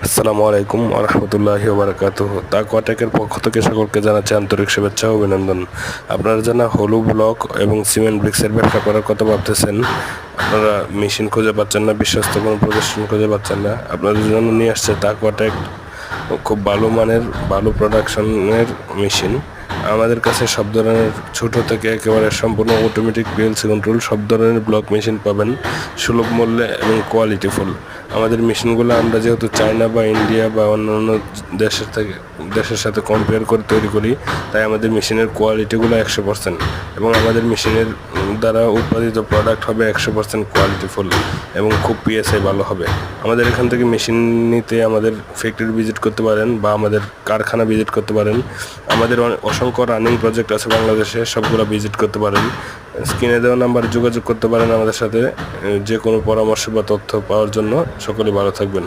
আসসালামু আলাইকুম ওয়া রাহমাতুল্লাহি ওয়া বারাকাতুহু। তাকওয়া টেকের পক্ষ থেকে সকলকে জানাচ্ছি আন্তরিক শুভেচ্ছা ও অভিনন্দন। আপনারা যারা হলু ব্লক এবং সিমেন্ট ব্রিক্সের ব্যবসা করার কথা ভাবতেছেন, আপনারা মেশিন খুঁজে পাচ্ছেন না, বিশ্বস্ত কোনো প্রতিষ্ঠান খুঁজে পাচ্ছেন না, আপনাদের জন্য নিয়ে আসছে তাকওয়া টেক। খুব ভালো মানের ভালো প্রোডাকশনের মেশিন। আমাদের কাছে সব ধরনের ছোট থেকে একেবারে সম্পূর্ণ অটোমেটিক পিএলসি কন্ট্রোল সব ধরনের ব্লক মেশিন পাবেন সুলভ মূল্যে এবং কোয়ালিটিফুল। আমাদের মেশিনগুলো আমরা যেহেতু চায়না বা ইন্ডিয়া বা অন্যান্য দেশের সাথে কম্পেয়ার করে তৈরি করি, তাই আমাদের মেশিনের কোয়ালিটিগুলো 100% এবং আমাদের মেশিনের দ্বারা উৎপাদিত প্রোডাক্ট হবে 100% কোয়ালিটিফুল এবং খুব পিএসআই ভালো হবে। আমাদের এখান থেকে মেশিন নিতে আমাদের ফ্যাক্টরি ভিজিট করতে পারেন বা আমাদের কারখানা ভিজিট করতে পারেন। আমাদের অসংখ্য রানিং প্রজেক্ট আছে বাংলাদেশে, সবগুলো ভিজিট করতে পারেন। স্ক্রিনে দেওয়া নাম্বারে যোগাযোগ করতে পারেন আমাদের সাথে যে কোনো পরামর্শ বা তথ্য পাওয়ার জন্য। সকলে ভালো থাকবেন।